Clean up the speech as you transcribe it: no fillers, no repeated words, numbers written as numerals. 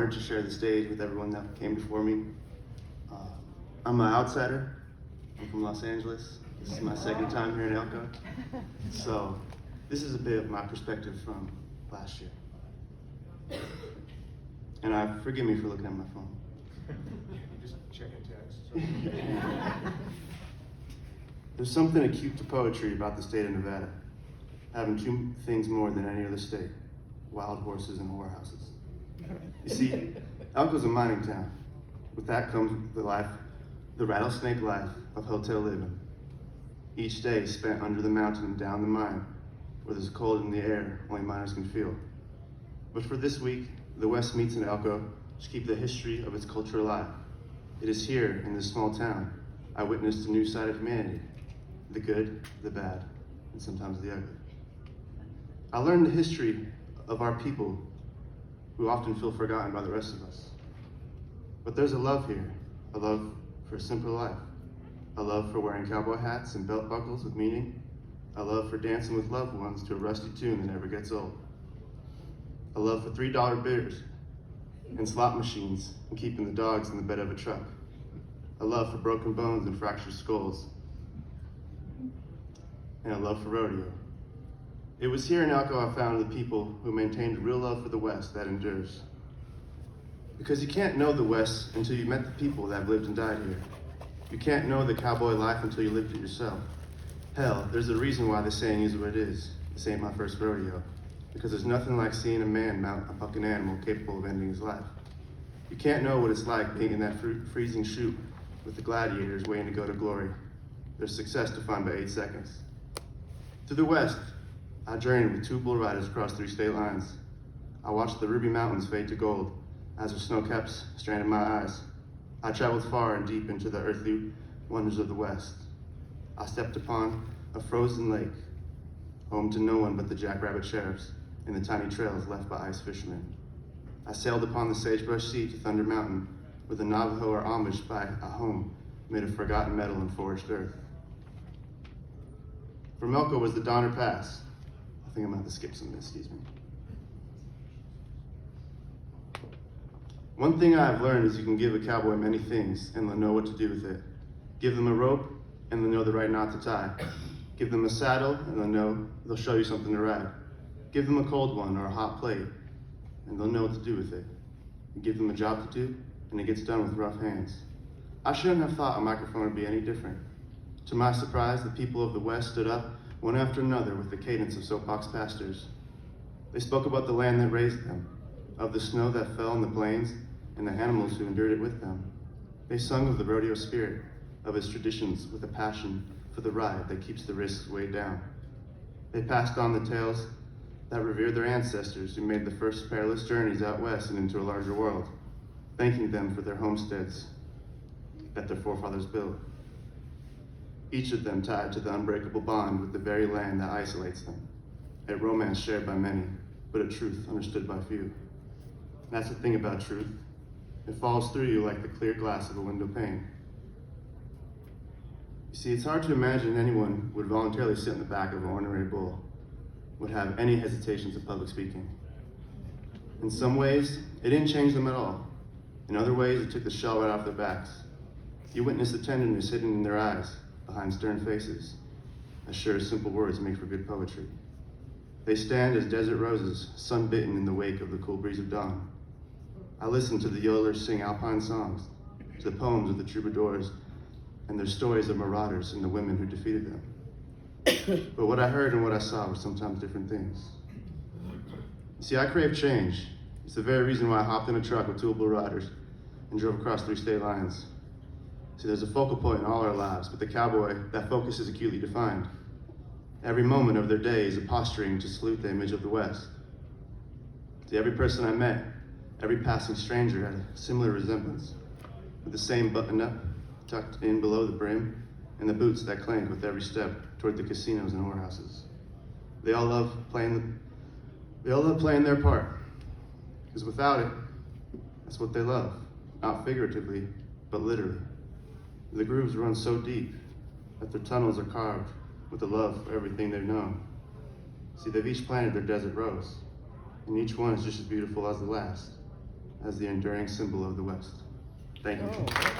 honored to share the stage with everyone that came before me. I'm an outsider. I'm from Los Angeles. This is my second time here in Elko. So this is a bit of my perspective from last year. And forgive me for looking at my phone. Just checking text. There's something acute to poetry about the state of Nevada, having two things more than any other state: wild horses and whorehouses. You see, Elko's a mining town. With that comes the rattlesnake life of hotel living. Each day spent under the mountain and down the mine, where there's cold in the air only miners can feel. But for this week, the West meets in Elko to keep the history of its culture alive. It is here, in this small town, I witnessed a new side of humanity: the good, the bad, and sometimes the ugly. I learned the history of our people who often feel forgotten by the rest of us. But there's a love here, a love for a simple life, a love for wearing cowboy hats and belt buckles with meaning, a love for dancing with loved ones to a rusty tune that never gets old, a love for $3 beers and slot machines and keeping the dogs in the bed of a truck, a love for broken bones and fractured skulls, and a love for rodeo. It was here in Elko I found the people who maintained a real love for the West that endures. Because you can't know the West until you've met the people that have lived and died here. You can't know the cowboy life until you lived it yourself. Hell, there's a reason why the saying is what it is. This ain't my first rodeo. Because there's nothing like seeing a man mount a bucking animal capable of ending his life. You can't know what it's like being in that freezing chute with the gladiators waiting to go to glory. There's success defined by 8 seconds. To the West, I journeyed with 2 bull riders across 3 state lines. I watched the Ruby Mountains fade to gold as their snow caps stranded my eyes. I traveled far and deep into the earthly wonders of the West. I stepped upon a frozen lake, home to no one but the jackrabbit sheriffs and the tiny trails left by ice fishermen. I sailed upon the sagebrush sea to Thunder Mountain, where the Navajo are Amish by a home made of forgotten metal and forged earth. From Elko was the Donner Pass. I think I'm gonna have to skip some of this, excuse me. One thing I've learned is you can give a cowboy many things and they'll know what to do with it. Give them a rope and they'll know the right knot to tie. Give them a saddle and they'll show you something to ride. Give them a cold one or a hot plate and they'll know what to do with it. You give them a job to do and it gets done with rough hands. I shouldn't have thought a microphone would be any different. To my surprise, the people of the West stood up one after another with the cadence of soapbox pastors. They spoke about the land that raised them, of the snow that fell on the plains, and the animals who endured it with them. They sung of the rodeo spirit, of its traditions with a passion for the ride that keeps the risks weighed down. They passed on the tales that revered their ancestors who made the first perilous journeys out west and into a larger world, thanking them for their homesteads that their forefathers built. Each of them tied to the unbreakable bond with the very land that isolates them, a romance shared by many, but a truth understood by few. That's the thing about truth. It falls through you like the clear glass of a window pane. You see, it's hard to imagine anyone would voluntarily sit in the back of an ordinary bull, would have any hesitations of public speaking. In some ways, it didn't change them at all. In other ways, it took the shell right off their backs. You witness the tenderness hidden in their eyes, behind stern faces, as sure as simple words make for good poetry. They stand as desert roses, sun-bitten in the wake of the cool breeze of dawn. I listen to the yodlers sing alpine songs, to the poems of the troubadours, and their stories of marauders and the women who defeated them. But what I heard and what I saw were sometimes different things. You see, I crave change. It's the very reason why I hopped in a truck with 2 bull riders and drove across 3 state lines. See, there's a focal point in all our lives, but the cowboy, that focus is acutely defined. Every moment of their day is a posturing to salute the image of the West. See, every person I met, every passing stranger had a similar resemblance, with the same button-up tucked in below the brim, and the boots that clank with every step toward the casinos and whorehouses. They all love playing their part, because without it, that's what they love, not figuratively, but literally. The grooves run so deep that their tunnels are carved with the love for everything they've known. See, they've each planted their desert rose, and each one is just as beautiful as the last, as the enduring symbol of the West. Thank you. Oh.